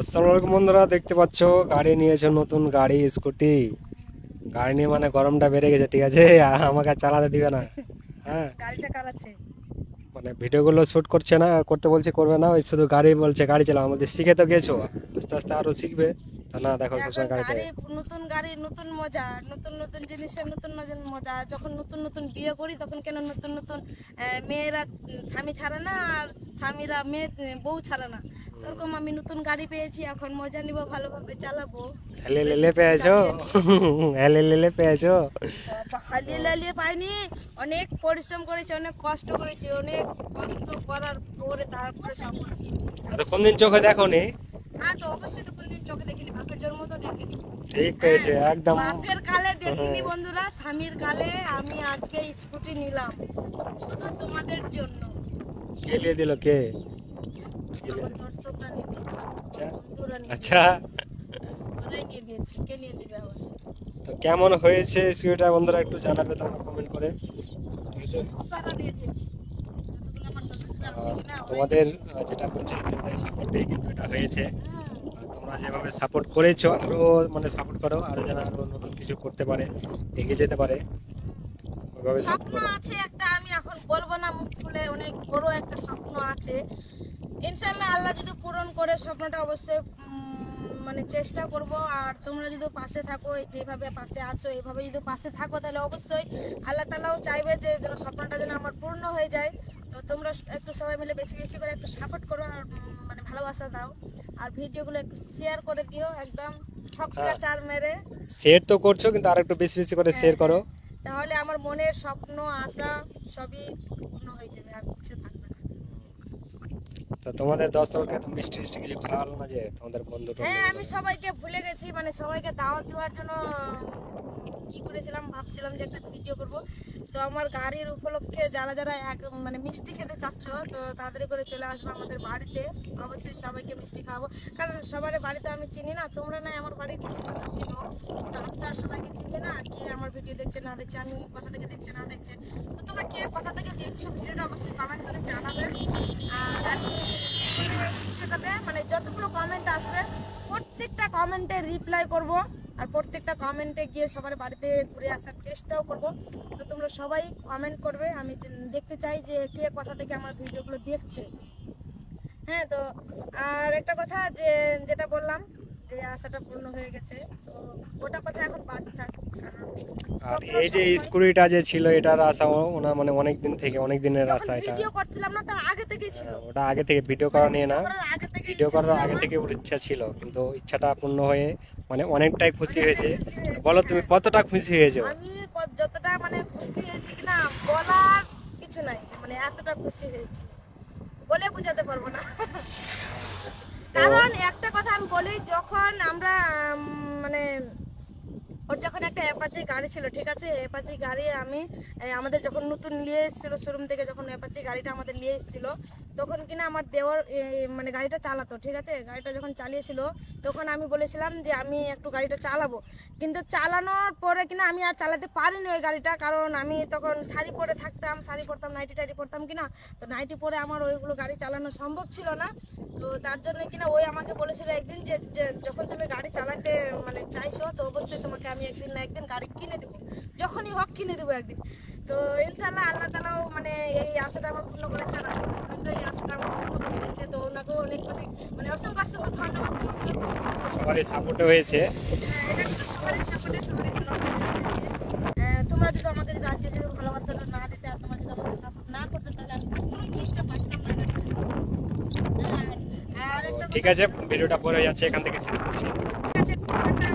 আসসালামু আলাইকুম বন্ধুরা, দেখতে পাচ্ছ গাড়ি নিয়েছো, নতুন গাড়ি স্কুটি। গাড়ি নিয়ে মানে গরমটা বেড়ে গেছে, ঠিক আছে? আমাকে আর চালাতে দিবে না। হ্যাঁ, গাড়িটা কার আছে? মানে ভিডিওগুলো শুট করছে না, করতে বলছে করবে না, ওই শুধু গাড়ি বলছে গাড়ি চালাও। আমাদের শিখে তো গেছো, আস্তে আস্তে আরো শিখবে। তা না, দেখো এখন সবসময় গাড়িতে। গাড়ি নতুন মজা, নতুন নতুন জিনিসের নতুন নতুন মজা। যখন নতুন নতুন বিয়ে করি তখন কেন নতুন নতুন মেয়েরা স্বামী ছাড়ে না, আর স্বামীরা বউ ছাড়ে না। ওরকম আমি নতুন গাড়ি পেয়েছি, এখন মজা নিব, ভালোভাবে চালাবো। হেলে বেশি লেলে দিন পেয়েছো? চালিয়ে নিই। হেলে লেলে পেয়েছো? হালিয়ে লালিয়ে পাইনি, অনেক পরিশ্রম করেছি, অনেক কষ্ট করেছি, অনেক কষ্ট করার পরে তারপরে সফল পেয়েছি। এতক্ষণ দিন চোখে দেখো নি? হ্যাঁ, তো অবশ্যই তো কোনদিন চোখে দেখিনি, বাপের জন্ম তো দেখিনি। ঠিক হ্যাঁ, হয়েছে একদম। বাপের কালে দেখিনি বন্ধুরা, স্বামীর কালে আমি আজকে স্কুটি নিলাম শুধু তোমাদের জন্য। খেলিয়ে দিল কে? আমার দর্শকরা নিয়ে দিয়েছে, আচ্ছা বন্ধুরা নিয়ে আচ্ছা। দিয়েছে, ওরাই নিয়ে দিয়েছে, কে নিয়ে দিবে আবার? তো কেমন হয়েছে স্কুটিটা বন্ধুরা, একটু জানাবে তোমরা কমেন্ট করে, ঠিক আছে? সদস্যরা নিয়ে দিয়েছে, যতগুলো আমার সদস্য আছে কিনা ওরাই তোমাদের নিয়ে দিয়েছে। যেটা বলছি, তোমাদের সাপোর্ট দিয়ে কিন্তু এটা হয়েছে। হুম। আর তোমরা যেভাবে সাপোর্ট করেছো, আরো মানে সাপোর্ট করো, আরো যেন আরো নতুন কিছু করতে পারে, এগিয়ে যেতে পারে, ওইভাবে সাপোর্ট স্বপ্ন করো। আছে একটা, আমি এখন বলবো না মুখ খুলে, অনেক বড় একটা স্বপ্ন আছে। ইনশাআল্লাহ আল্লাহ যদি পূরণ করে স্বপ্নটা, অবশ্যই মানে চেষ্টা করব। আর তোমরা যদি পাশে থাকো, যেভাবে পাশে আছো এইভাবে যদি পাশে থাকো, তাহলে অবশ্যই আল্লাহ তাআলাও চাইবে যে যেন স্বপ্নটা যেন আমার পূর্ণ হয়ে যায়। তো তোমরা একটু সবাই মিলে বেশি বেশি করে একটু সাপোর্ট করো, আর মানে ভালোবাসা দাও, আর ভিডিওগুলো একটু শেয়ার করে দিও একদম ছক্কা হ্যাঁ, চার মেরে। শেয়ার তো করছো, কিন্তু আর একটু বেশি বেশি করে হ্যাঁ শেয়ার করো। হ্যাঁ, তাহলে আমার মনের স্বপ্ন আশা সবই পূর্ণ হয়ে যাবে, আর কিছু থাকবে না। তো তোমাদের দর্শককে তো মিষ্টি মিষ্টি কিছু খাওয়ালো না, যে তোমাদের বন্ধু হ্যাঁ, টন্ধুগুলো? আমি সবাইকে ভুলে গেছি, মানে সবাইকে দাওয়াত দেওয়ার জন্য কি করেছিলাম, ভাবছিলাম যে একটা ভিডিও করব। তো আমার গাড়ির উপলক্ষে যারা যারা মানে মিষ্টি খেতে চাচ্ছ, তো তাড়াতাড়ি করে চলে আসবে আমাদের বাড়িতে। অবশ্যই সবাইকে মিষ্টি খাওয়াবো, কারণ সবার বাড়িতে আমি চিনি না। তোমরা না আমার বাড়ির কিছু কথা চিনো, কিন্তু আমি তো আর সবাইকে চিনি না, কে আমার ভিডিও দেখছে না দেখছে, আমি কোথা থেকে দেখছে না দেখছে। তো তোমরা কে কোথা থেকে দেখছো ভিডিওটা অবশ্যই কমেন্ট করে জানাবে। আর সেটাতে মানে যতগুলো কমেন্ট আসবে, প্রত্যেকটা কমেন্টে রিপ্লাই করব, আর প্রত্যেকটা কমেন্টে গিয়ে সবার বাড়িতে ঘুরে আসার চেষ্টাও করব। তো তোমরা সবাই কমেন্ট করবে, আমি দেখতে চাই যে কে কোথা থেকে আমার ভিডিওগুলো দেখছে। হ্যাঁ, তো আর একটা কথা, যে যেটা বললাম যে আশাটা পূর্ণ হয়ে গেছে, তো ওটা কথা এখন বাদ থাক, কারণ আর স্বপ্ন এই যে স্বপ্নই। স্কুটিটা যে ছিল, এটার আশা ওনার মানে অনেক দিন থেকে, অনেক দিনের যখন আশা এটা। ভিডিও করছিলাম না, তার আগে থেকেই ছিল, ওটা আগে থেকে ভিডিও মানে করা নিয়ে না, ভিডিও করার আগে থেকে ভিডিও ইচ্ছে করার ছিল আগে আমার। থেকে ওর ইচ্ছা ছিল, কিন্তু ইচ্ছাটা পূর্ণ হয়ে মানে অনেকটাই খুশি অনেকটাই হয়েছে। খুশি হয়েছি, বলো তুমি হ্যাঁ। কতটা খুশি হয়েছো? আমি যতটা মানে খুশি হয়েছি কিনা বলার কিছু নাই, মানে এতটা খুশি হয়েছি বলে বোঝাতে পারবো না। তো কারণ একটা কথা আমি বলি, যখন আমরা মানে ওর যখন একটা অ্যাপাচি গাড়ি ছিল, ঠিক আছে, অ্যাপাচি গাড়ি আমি আমাদের যখন নতুন নিয়ে এসেছিল শোরুম থেকে, যখন অ্যাপাচি গাড়িটা আমাদের নিয়ে এসেছিল, তখন কিনা আমার দেওয়ার মানে গাড়িটা চালাতো, ঠিক আছে। গাড়িটা যখন চালিয়েছিল, তখন আমি বলেছিলাম যে আমি একটু গাড়িটা চালাবো, কিন্তু চালানোর পরে কিনা আমি আর চালাতে পারিনি ওই গাড়িটা, কারণ আমি তখন শাড়ি পরে থাকতাম, শাড়ি পরতাম, নাইটি টাইটি পরতাম কিনা, তো নাইটি পরে আমার ওইগুলো গাড়ি চালানো সম্ভব ছিল না। তো তার জন্য কিনা ওই আমাকে বলেছিল একদিন যে যখন তুমি গাড়ি চালাতে মানে চাইছো, তো অবশ্যই তোমাকে আমি একদিন না একদিন গাড়ি কিনে দেবো, যখনই হোক কিনে দেবো একদিন। তো ইনশাল্লাহ আল্লাহ তাআলাও মানে এই আশাটা আমার পূর্ণ করেছে, আর আমার হাজবেন্ডও এই আশাটা আমার পূর্ণ করেছে। তো ওনাকেও অনেক অনেক মানে অসংখ্য অসংখ্য ধন্যবাদ তোমাকে। সবারই সাপোর্টে হয়েছে। এটা কিন্তু সবারই সাপোর্টে, সবারই ভালোবাসা হয়েছে। তোমরা যদি আমাকে যদি আজকে যদি ভালোবাসাটা না দিতে, আর তোমরা যদি আমাকে সাপোর্ট না করতে, তাহলে আমি কখনোই কিনতে পারতাম না গাড়িটা। হ্যাঁ, আর তো একটা ঠিক কথা, আছে, ভিডিওটা পরে যাচ্ছে, এখান থেকে শেষ করছি। ঠিক আছে, টাটা।